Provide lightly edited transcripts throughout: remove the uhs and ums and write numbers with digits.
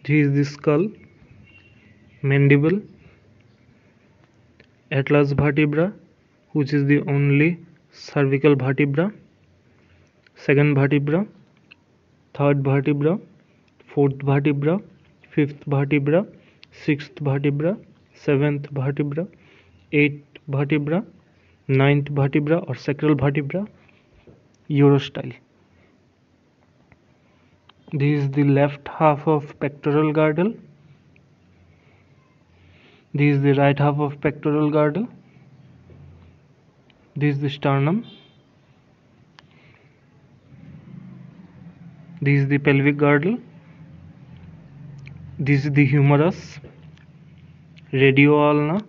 This is the skull, mandible, atlas vertebra, which is the only cervical vertebra, second vertebra, third vertebra, fourth vertebra, fifth vertebra, sixth vertebra, seventh vertebra, eighth vertebra, ninth vertebra or sacral vertebra, urostyle. This is the left half of pectoral girdle. This is the right half of pectoral girdle. This is the sternum. This is the pelvic girdle. This is the humerus, radioulna,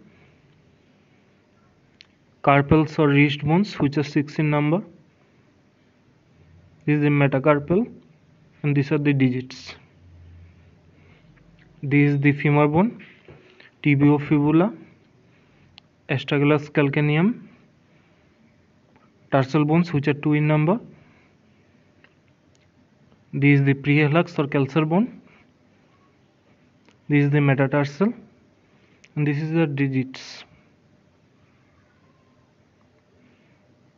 carpals or wrist bones, which are 6 in number. This is the metacarpal, and these are the digits. This is the femur bone, tibiofibula, astragalus calcaneum, tarsal bones, which are 2 in number. This is the prehallux or calcar bone. This is the metatarsal, and this is the digits.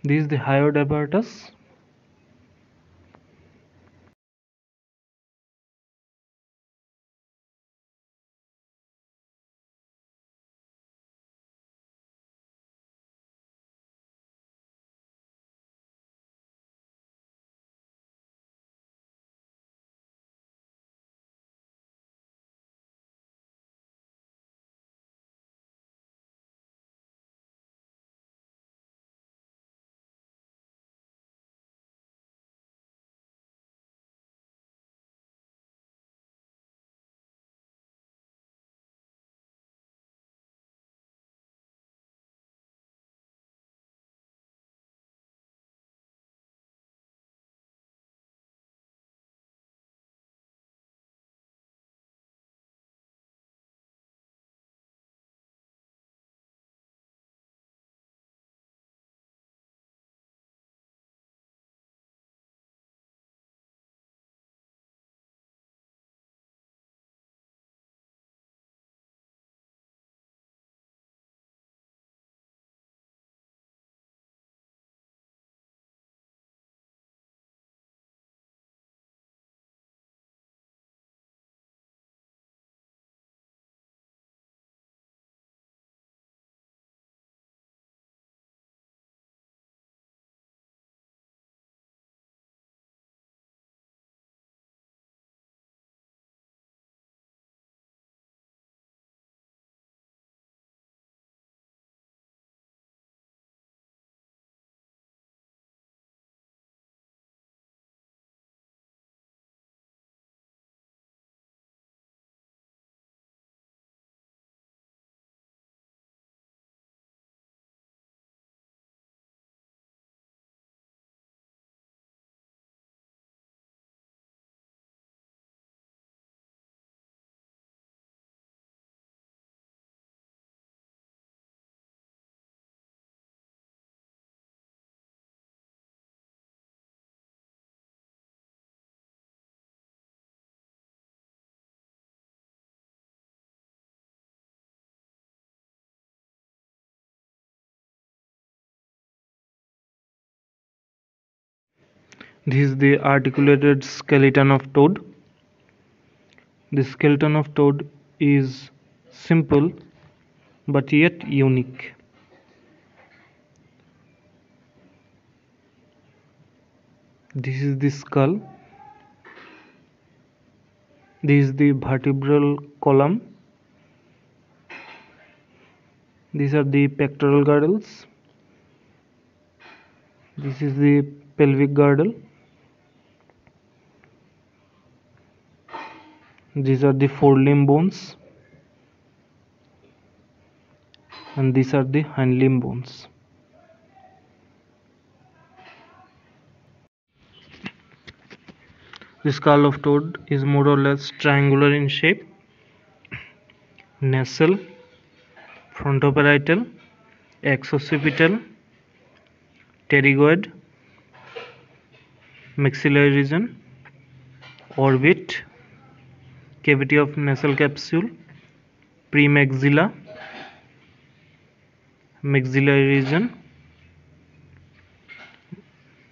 This is the hyoid apparatus. This is the articulated skeleton of toad. The skeleton of toad is simple but yet unique. This is the skull. This is the vertebral column. These are the pectoral girdles. This is the pelvic girdle. These are the forelimb bones, and these are the hind limb bones. The skull of toad is more or less triangular in shape. Nasal, frontoparietal, exoccipital, pterygoid, maxillary region, orbit, cavity of nasal capsule, premaxilla, maxillary region.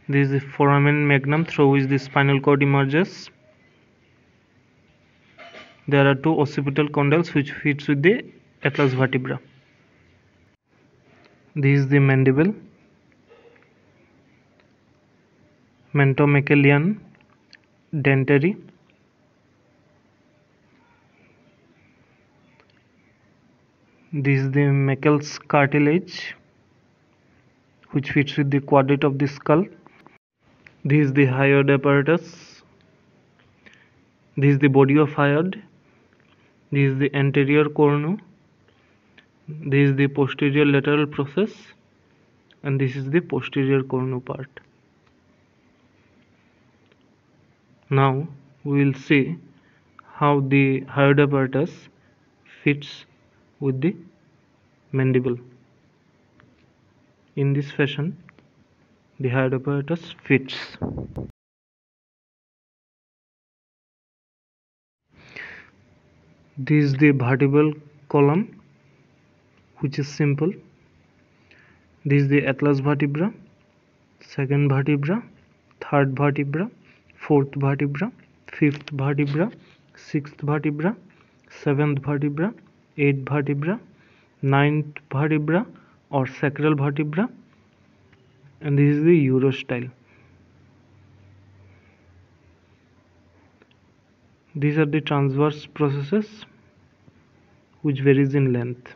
This is the foramen magnum through which the spinal cord emerges. There are two occipital condyles which fits with the atlas vertebra. This is the mandible, mentomeccalian dentary. This is the Meckel's cartilage which fits with the quadrate of the skull. This is the hyoid apparatus. This is the body of hyoid. This is the anterior cornu. This is the posterior lateral process, and this is the posterior cornu part. Now we will see how the hyoid apparatus fits with the mandible. In this fashion, the hyoid apparatus fits. This is the vertebral column, which is simple. This is the atlas vertebra, second vertebra, third vertebra, fourth vertebra, fifth vertebra, sixth vertebra, seventh vertebra, eighth vertebra, ninth vertebra or sacral vertebra, and this is the urostyle. These are the transverse processes which varies in length.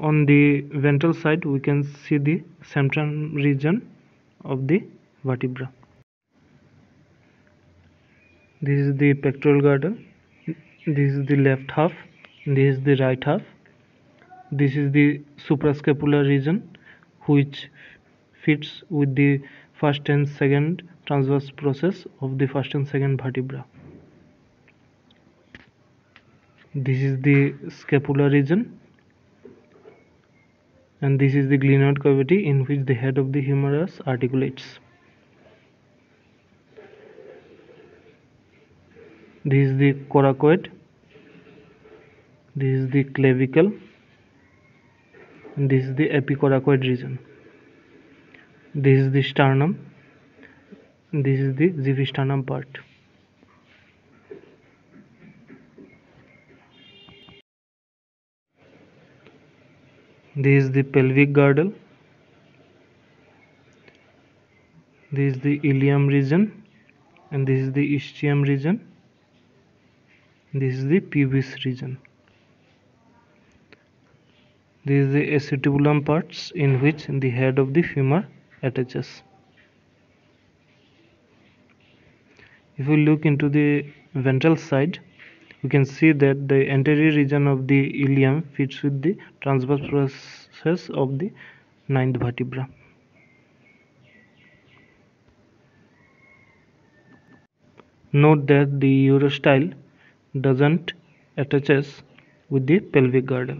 On the ventral side we can see the central region of the vertebra. This is the pectoral girdle, this is the left half, this is the right half. This is the suprascapular region which fits with the first and second transverse process of the first and second vertebra. This is the scapular region, and this is the glenoid cavity in which the head of the humerus articulates. This is the coracoid, this is the clavicle, and this is the epicoracoid region. This is the sternum, this is the xiphisternum part. This is the pelvic girdle, this is the ilium region, and this is the ischium region, this is the pubis region. This is the acetubulum parts in which the head of the femur attaches. If we look into the ventral side, you can see that the anterior region of the ilium fits with the transverse process of the ninth vertebra. Note that the urostyle doesn't attaches with the pelvic girdle.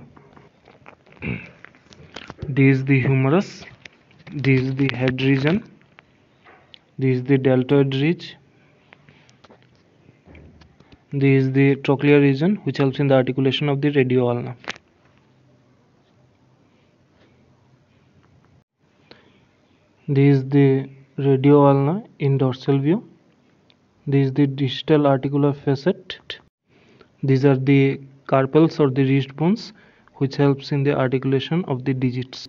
This is the humerus, this is the head region, this is the deltoid ridge, this is the trochlear region which helps in the articulation of the radioulna. This is the radioulna in dorsal view. This is the distal articular facet. These are the carpals or the wrist bones which helps in the articulation of the digits.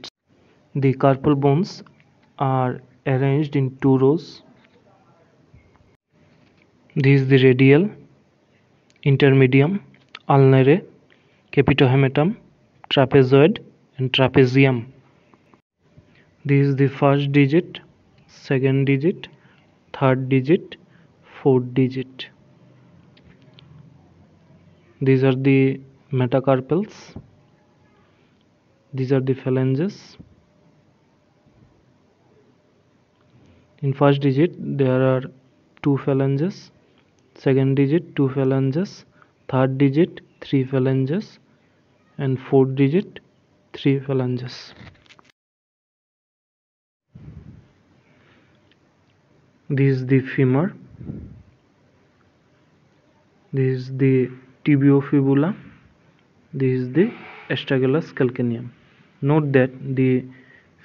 The carpal bones are arranged in two rows. This is the radial, intermedium, ulnare, capitohematum, trapezoid and trapezium. This is the first digit, second digit, third digit, fourth digit. These are the metacarpals. These are the phalanges. In first digit there are two phalanges, second digit two phalanges, third digit three phalanges, and fourth digit three phalanges. This is the femur. This is the tibiofibula. This is the astragalus calcaneum. Note that the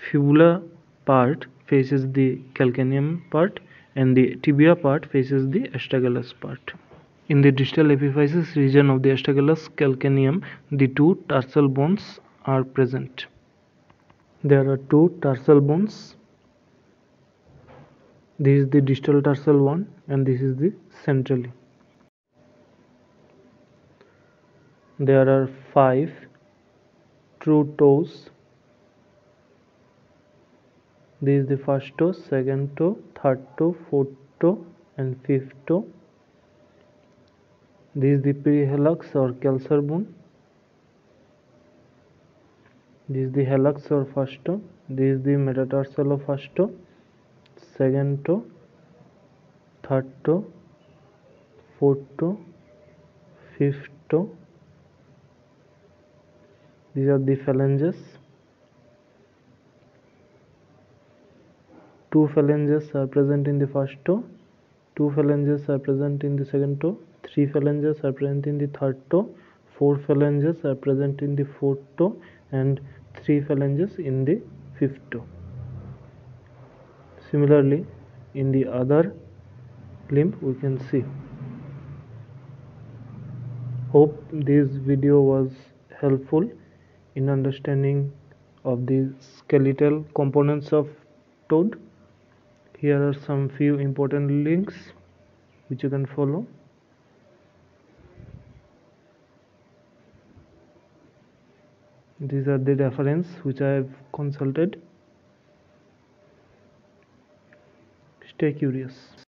fibula part faces the calcaneum part and the tibia part faces the astragalus part. In the distal epiphysis region of the astragalus calcaneum, the two tarsal bones are present. There are two tarsal bones. This is the distal tarsal one and this is the centrally. There are 5 true toes. This is the first toe, second toe, third toe, fourth toe and fifth toe. This is the prehallux or calcar bone. This is the hallux or first toe. This is the metatarsal of first toe, second toe, third toe, fourth toe, fifth toe. These are the phalanges. 2 phalanges are present in the first toe, 2 phalanges are present in the second toe, 3 phalanges are present in the third toe, 4 phalanges are present in the fourth toe and 3 phalanges in the fifth toe. Similarly, in the other limb we can see. Hope this video was helpful in understanding of the skeletal components of toad. Here are some few important links which you can follow. These are the reference which I have consulted. Stay curious.